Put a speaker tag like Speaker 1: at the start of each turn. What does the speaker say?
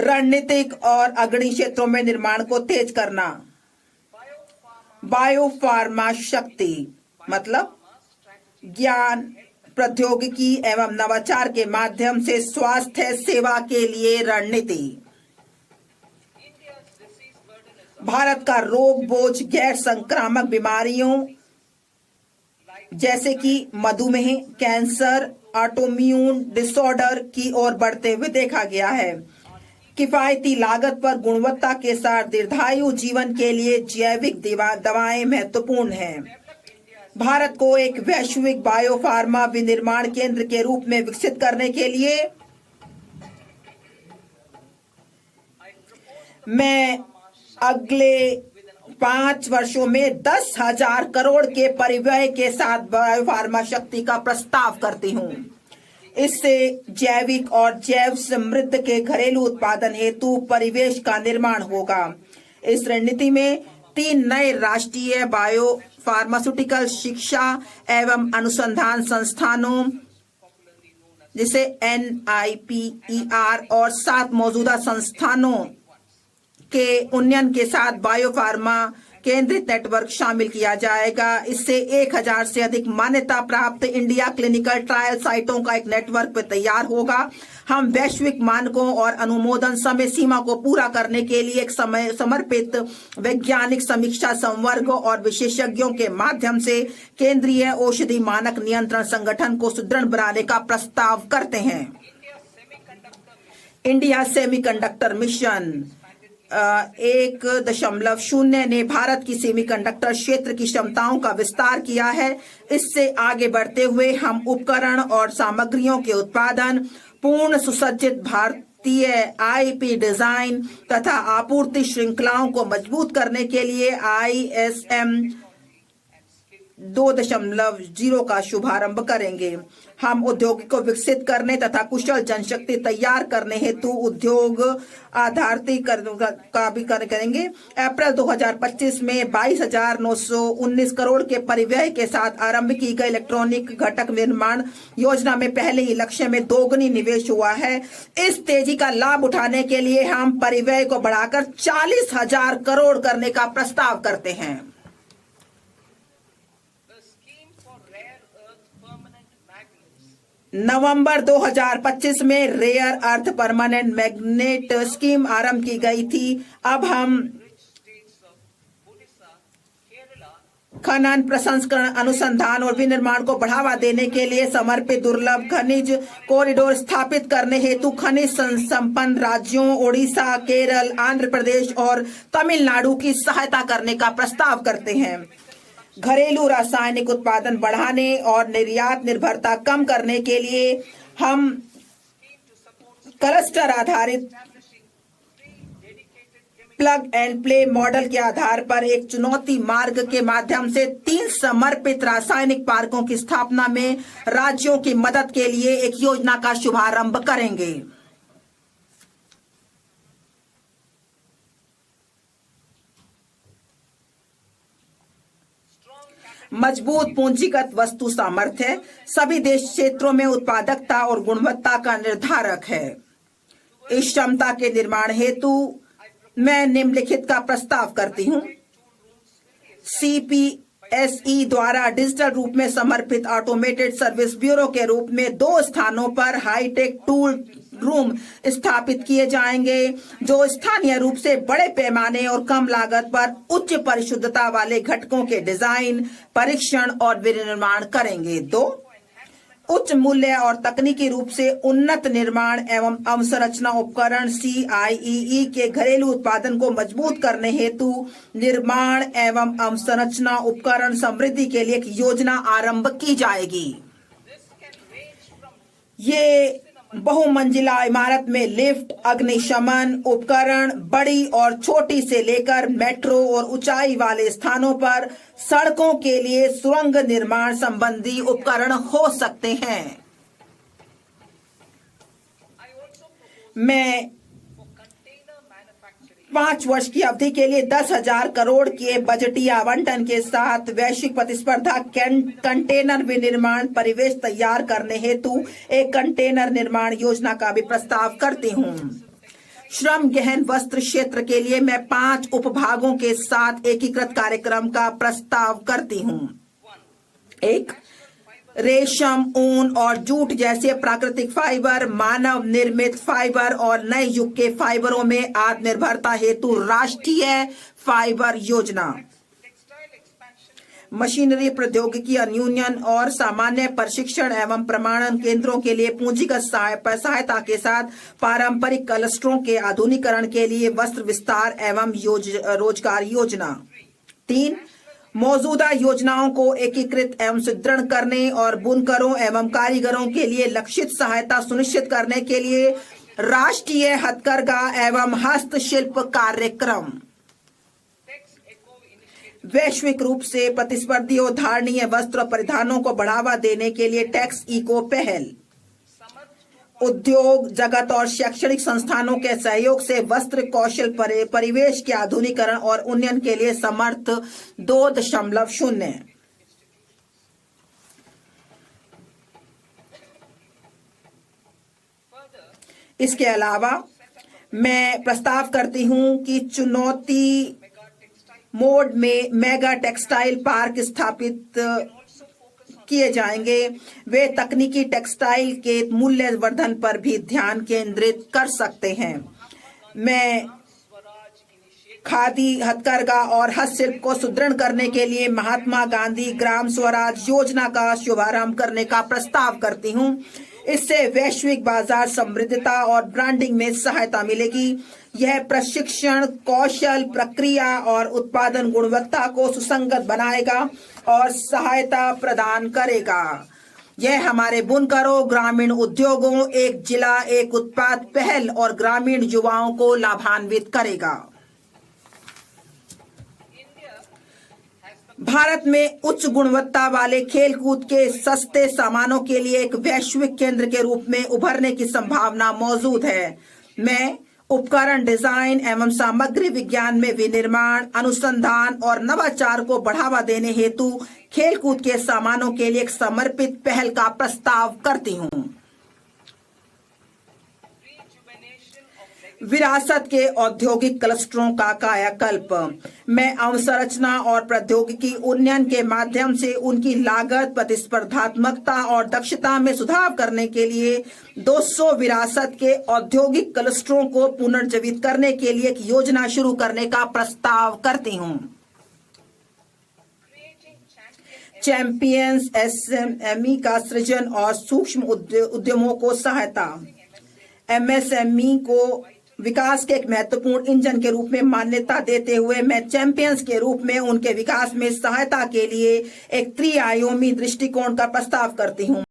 Speaker 1: रणनीतिक और अग्रणी क्षेत्रों में निर्माण को तेज करना। बायोफार्मा शक्ति मतलब ज्ञान, प्रौद्योगिकी एवं नवाचार के माध्यम से स्वास्थ्य सेवा के लिए रणनीति। भारत का रोग बोझ गैर संक्रामक बीमारियों जैसे कि मधुमेह, कैंसर, ऑटोइम्यून डिसऑर्डर की ओर बढ़ते हुए देखा गया है। किफायती लागत पर गुणवत्ता के साथ दीर्घायु जीवन के लिए जैविक दवाएं महत्वपूर्ण हैं। भारत को एक वैश्विक बायोफार्मा विनिर्माण केंद्र के रूप में विकसित करने के लिए मैं अगले 5 वर्षों में 10,000 करोड़ के परिव्यय के साथ बायोफार्मा शक्ति का प्रस्ताव करती हूँ। इससे जैविक और जैव समृद्ध के घरेलू उत्पादन हेतु परिवेश का निर्माण होगा। इस रणनीति में 3 नए राष्ट्रीय बायो फार्मास्यूटिकल शिक्षा एवं अनुसंधान संस्थानों जिसे NIPER और 7 मौजूदा संस्थानों के उन्नयन के साथ बायोफार्मा केंद्रित नेटवर्क शामिल किया जाएगा। इससे 1000 से अधिक मान्यता प्राप्त इंडिया क्लिनिकल ट्रायल साइटों का एक नेटवर्क तैयार होगा। हम वैश्विक मानकों और अनुमोदन समय सीमा को पूरा करने के लिए एक समर्पित वैज्ञानिक समीक्षा संवर्ग और विशेषज्ञों के माध्यम से केंद्रीय औषधि मानक नियंत्रण संगठन को सुदृढ़ बनाने का प्रस्ताव करते हैं। इंडिया सेमीकंडक्टर मिशन 1.0 ने भारत की सेमीकंडक्टर क्षेत्र की क्षमताओं का विस्तार किया है। इससे आगे बढ़ते हुए हम उपकरण और सामग्रियों के उत्पादन, पूर्ण सुसज्जित भारतीय IP डिजाइन तथा आपूर्ति श्रृंखलाओं को मजबूत करने के लिए ISM 2.0 का शुभारंभ करेंगे। हम औद्योगिक को विकसित करने तथा कुशल जनशक्ति तैयार करने हेतु उद्योग आधारित का भी करेंगे। अप्रैल 2025 में 22,919 करोड़ के परिव्यय के साथ आरंभ की गई इलेक्ट्रॉनिक घटक निर्माण योजना में पहले ही लक्ष्य में दोगुनी निवेश हुआ है। इस तेजी का लाभ उठाने के लिए हम परिव्यय को बढ़ाकर 40,000 करोड़ करने का प्रस्ताव करते हैं। नवंबर 2025 में rare earth permanent magnet scheme आरंभ की गई थी। अब हम खनन, प्रसंस्करण, अनुसंधान और विनिर्माण को बढ़ावा देने के लिए समर्पित दुर्लभ खनिज कॉरिडोर स्थापित करने हेतु खनिज संपन्न राज्यों ओडिशा, केरल, आंध्र प्रदेश और तमिलनाडु की सहायता करने का प्रस्ताव करते हैं। घरेलू रासायनिक उत्पादन बढ़ाने और निर्यात निर्भरता कम करने के लिए हम क्लस्टर आधारित प्लग एंड प्ले मॉडल के आधार पर एक चुनौती मार्ग के माध्यम से 3 समर्पित रासायनिक पार्कों की स्थापना में राज्यों की मदद के लिए एक योजना का शुभारंभ करेंगे। मजबूत पूंजीगत वस्तु सामर्थ्य सभी देश क्षेत्रों में उत्पादकता और गुणवत्ता का निर्धारक है। इस क्षमता के निर्माण हेतु मैं निम्नलिखित का प्रस्ताव करती हूँ। CPSE द्वारा डिजिटल रूप में समर्पित ऑटोमेटेड सर्विस ब्यूरो के रूप में 2 स्थानों पर हाईटेक टूल रूम स्थापित किए जाएंगे जो स्थानीय रूप से बड़े पैमाने और कम लागत पर उच्च परिशुद्धता वाले घटकों के डिजाइन, परीक्षण और विनिर्माण करेंगे। 2 उच्च मूल्य और तकनीकी रूप से उन्नत निर्माण एवं अवसंरचना उपकरण CIEE के घरेलू उत्पादन को मजबूत करने हेतु निर्माण एवं अवसंरचना उपकरण समृद्धि के लिए एक योजना आरंभ की जाएगी। ये बहुमंजिला इमारत में लिफ्ट, अग्निशमन उपकरण बड़ी और छोटी से लेकर मेट्रो और ऊंचाई वाले स्थानों पर सड़कों के लिए सुरंग निर्माण संबंधी उपकरण हो सकते हैं। मैं 5 वर्ष की अवधि के लिए 10,000 करोड़ के बजटीय आवंटन के साथ वैश्विक प्रतिस्पर्धा कंटेनर विनिर्माण परिवेश तैयार करने हेतु एक कंटेनर निर्माण योजना का भी प्रस्ताव करती हूँ। श्रम गहन वस्त्र क्षेत्र के लिए मैं 5 उपभागों के साथ एकीकृत कार्यक्रम का प्रस्ताव करती हूँ। 1. रेशम, ऊन और जूट जैसे प्राकृतिक फाइबर, मानव निर्मित फाइबर और नए युग के फाइबरों में आत्मनिर्भरता हेतु राष्ट्रीय फाइबर योजना। मशीनरी प्रौद्योगिकी यूनियन और सामान्य प्रशिक्षण एवं प्रमाणन केंद्रों के लिए पूंजीगत सहायता के साथ पारंपरिक क्लस्टरों के आधुनिकीकरण के लिए वस्त्र विस्तार एवं रोजगार योजना। 3. मौजूदा योजनाओं को एकीकृत एवं सुदृढ़ करने और बुनकरों एवं कारीगरों के लिए लक्षित सहायता सुनिश्चित करने के लिए राष्ट्रीय हथकरघा एवं हस्तशिल्प कार्यक्रम। वैश्विक रूप से प्रतिस्पर्धी और धारणीय वस्त्र परिधानों को बढ़ावा देने के लिए टैक्स इको पहल। उद्योग जगत और शैक्षणिक संस्थानों के सहयोग से वस्त्र कौशल परिवेश के आधुनिकीकरण और उन्नयन के लिए समर्थ 2.0। इसके अलावा मैं प्रस्ताव करती हूं कि चुनौती मोड में मेगा टेक्सटाइल पार्क स्थापित किए जाएंगे। वे तकनीकी टेक्सटाइल के मूल्यवर्धन पर भी ध्यान केंद्रित कर सकते हैं। मैं खादी, हथकरघा और हस्तशिल्प को सुदृढ़ करने के लिए महात्मा गांधी ग्राम स्वराज योजना का शुभारंभ करने का प्रस्ताव करती हूं। इससे वैश्विक बाजार समृद्धता और ब्रांडिंग में सहायता मिलेगी। यह प्रशिक्षण, कौशल, प्रक्रिया और उत्पादन गुणवत्ता को सुसंगत बनाएगा और सहायता प्रदान करेगा। यह हमारे बुनकरों, ग्रामीण उद्योगों, एक जिला एक उत्पाद पहल और ग्रामीण युवाओं को लाभान्वित करेगा। भारत में उच्च गुणवत्ता वाले खेलकूद के सस्ते सामानों के लिए एक वैश्विक केंद्र के रूप में उभरने की संभावना मौजूद है। मैं उपकरण डिजाइन एवं सामग्री विज्ञान में विनिर्माण, अनुसंधान और नवाचार को बढ़ावा देने हेतु खेलकूद के सामानों के लिए एक समर्पित पहल का प्रस्ताव करती हूँ। विरासत के औद्योगिक क्लस्टरों का कायाकल्प। मैं अवसंरचना और प्रौद्योगिकी उन्नयन के माध्यम से उनकी लागत, प्रतिस्पर्धात्मकता और दक्षता में सुधार करने के लिए 200 विरासत के औद्योगिक क्लस्टरों को पुनर्जीवित करने के लिए एक योजना शुरू करने का प्रस्ताव करती हूँ। चैंपियंस एसएमई का सृजन और सूक्ष्म उद्यमों को सहायता। एमएसएमई को विकास के एक महत्वपूर्ण इंजन के रूप में मान्यता देते हुए मैं चैंपियंस के रूप में उनके विकास में सहायता के लिए एक त्रिआयामी दृष्टिकोण का प्रस्ताव करती हूँ।